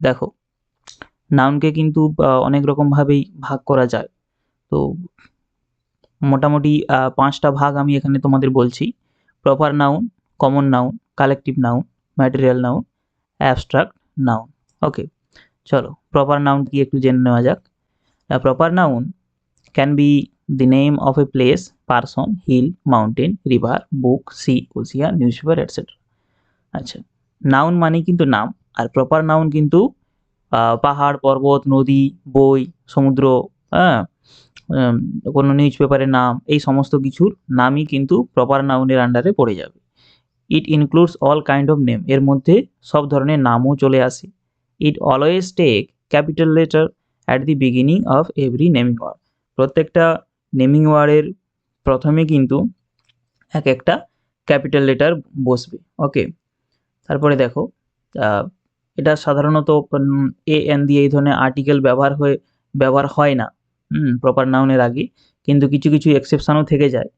দেখো, নাউনকে কিন্তু অনেক রকমভাবেই ভাগ করা যায়। তো মোটামুটি ৫ টা ভাগ আমি এখানে তোমাদের বলছি। Proper noun, common noun, collective noun, material noun, abstract noun. Okay, চলো প্রপার নাউন কি একটু জেনে নেওয়া যাক। প্রপার নাউন can be the name of a place, person, hill, mountain, river, book, sea, ocean, newspaper, etc. আচ্ছা, নাউন মানেই কিন্তু নাম, আর প্রপার নাউন কিন্তু পাহাড়, পর্বত, নদী, বই, সমুদ্র, হ্যাঁ, কোনো নিউজ পেপারের নাম, এই সমস্ত কিছুর নামই কিন্তু প্রপার নাউনের আন্ডারে পড়ে যাবে। It includes all kind of name, এর মধ্যে সব ধরনের নামও চলে আসে। It always take capital letter at the beginning of every naming word, প্রত্যেকটা নেমিং ওয়ার্ডের প্রথমে কিন্তু এক একটা ক্যাপিটাল লেটার বসবে। ওকে, তারপরে দেখো, এটা সাধারণত এ এন দিয়ে এই ধরনের আর্টিকেল ব্যবহার হয় না প্রপার নাউনের আগে, কিন্তু কিছু কিছু এক্সেপশনও থেকে যায়।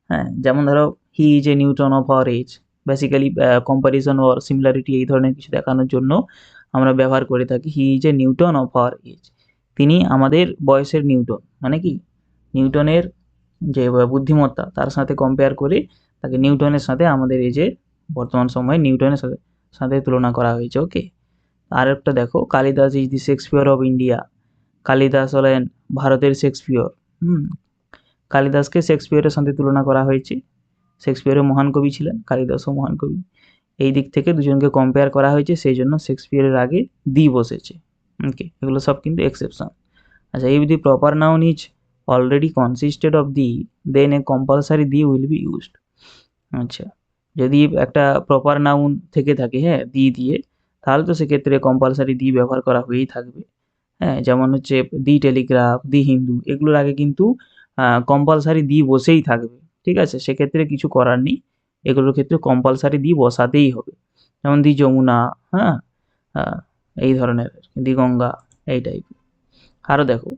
হ্যাঁ, যেমন ধরো he is a Newton of our age, basically comparison or similarity এই ধরনের কিছু দেখানোর জন্য আমরা ব্যবহার করে থাকি he is a Newton of our age, তিনি আমাদের বয়সের নিউটন, মানে কি নিউটনের যে বুদ্ধিমত্তা তার সাথে কম্পেয়ার করে তাকে নিউটনের সাথে আমাদের এজের বর্তমান সময়ে নিউটনের সাথে সাথে তুলনা করা হয়েছে। ওকে, আর একটা দেখো, Kalidas is the Shakespeare of India, Kalidas হলেন ভারতের শেক্সপিয়র। কালিদাসকে শেক্সপিয়রের সাথে তুলনা করা হয়েছে, শেক্সপিয়রও মহান কবি ছিলেন, কালিদাসও মহান কবি, এই দিক থেকে দুজনকে কম্পেয়ার করা হয়েছে, সেই জন্য শেক্সপিয়রের আগে দি বসেছে। ওকে, এগুলো সব কিন্তু এক্সেপশন। আচ্ছা, if the proper noun is already consisted of the, then a compulsory the will be used. আচ্ছা, যদি একটা প্রপার নাউন থেকে থাকে, হ্যাঁ, দি দিয়ে, তাহলে তো সেক্ষেত্রে কম্পালসারি দি ব্যবহার করা হয়েই থাকবে। হ্যাঁ, যেমন হচ্ছে দি টেলিগ্রাফ, দি হিন্দু, এগুলোর আগে কিন্তু কম্পালসারি দি বসেই থাকবে। ঠিক আছে, সেক্ষেত্রে কিছু করার নেই, এগুলোর ক্ষেত্রে কম্পালসারি দি বসাতেই হবে। যেমন দি যমুনা, হ্যাঁ, এই ধরনের, দি গঙ্গা, এই টাইপ। আরও দেখো,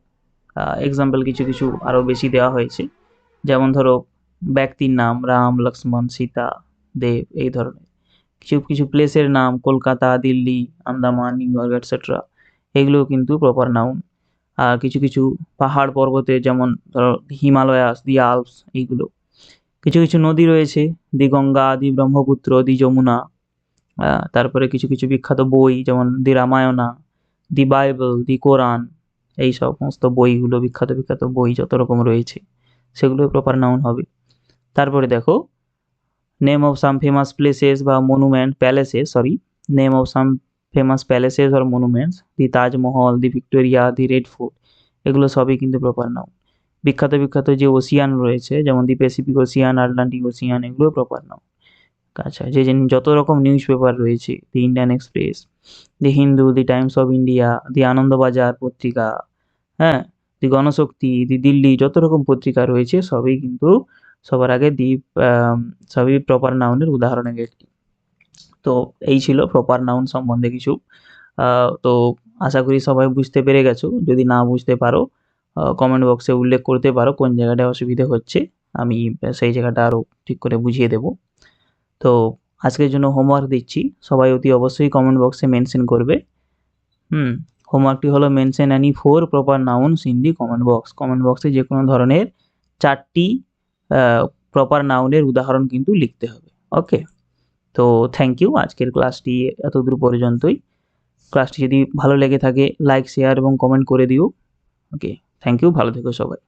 এক্সাম্পল কিছু কিছু আরও বেশি দেওয়া হয়েছে, যেমন ধরো ব্যক্তির নাম রাম, লক্ষ্মণ, সীতা, দেব, এই ধরনের কিছু কিছু প্লেসের নাম Kolkata, Delhi, Andaman, new York, etcetera, এগুলোও কিন্তু প্রপার নাউন। আর কিছু কিছু পাহাড় পর্বতে, যেমন ধরো হিমালয়াস, দি আল্পস, এইগুলো। কিছু কিছু নদী রয়েছে, দি গঙ্গা, দি ব্রহ্মপুত্র, দি যমুনা। তারপরে কিছু কিছু বিখ্যাত বই, যেমন দি রামায়ণা, দি বাইবেল, দি কোরআন, এই সমস্ত বইগুলো, বিখ্যাত বিখ্যাত বই যত রকম রয়েছে সেগুলো প্রপার নাউন হবে। তারপরে দেখো, name of some famous places বা monument, palaces, sorry, name of some famous palaces or monuments, the Taj Mahal, the Victoria, the Red Fort, এগুলো সবই কিন্তু প্রপার নাউন। বিখ্যাত বিখ্যাত যে ওশিয়ান রয়েছে, যেমন the Pacific Ocean, Atlantic Ocean, এগুলো প্রপার নাউন। আচ্ছা, যে যত রকম নিউজ পেপার রয়েছে, the Indian Express, the Hindu, the Times of India, the Anandabazar Patrika, হ্যাঁ, দি গণশক্তি, দি দিল্লি, যত রকম পত্রিকা রয়েছে সবই কিন্তু সবার আগে সবই প্রপার নাউনের উদাহরণের একটি। তো এই ছিল প্রপার নাউন সম্বন্ধে কিছু। তো আশা করি সবাই বুঝতে পেরে গেছো। যদি না বুঝতে পারো, কমেন্ট বক্সে উল্লেখ করতে পারো কোন জায়গাটায় অসুবিধে হচ্ছে, আমি সেই জায়গাটা আরও ঠিক করে বুঝিয়ে দেবো। তো আজকের জন্য হোমওয়ার্ক দিচ্ছি, সবাই অতি অবশ্যই কমেন্ট বক্সে মেনশন করবে। হোমওয়ার্কটি হলো mention any 4 proper nouns in the comment box. Comment বক্সে যে কোনো ধরনের 4টি প্রপার নাউনের উদাহরণ কিন্তু লিখতে হবে। ওকে, তো থ্যাংক ইউ, আজকের ক্লাসটি এতদূর পর্যন্তই। ক্লাসটি যদি ভালো লেগে থাকে লাইক, শেয়ার এবং কমেন্ট করে দিও। ওকে, থ্যাংক ইউ, ভালো থেকো সবাই।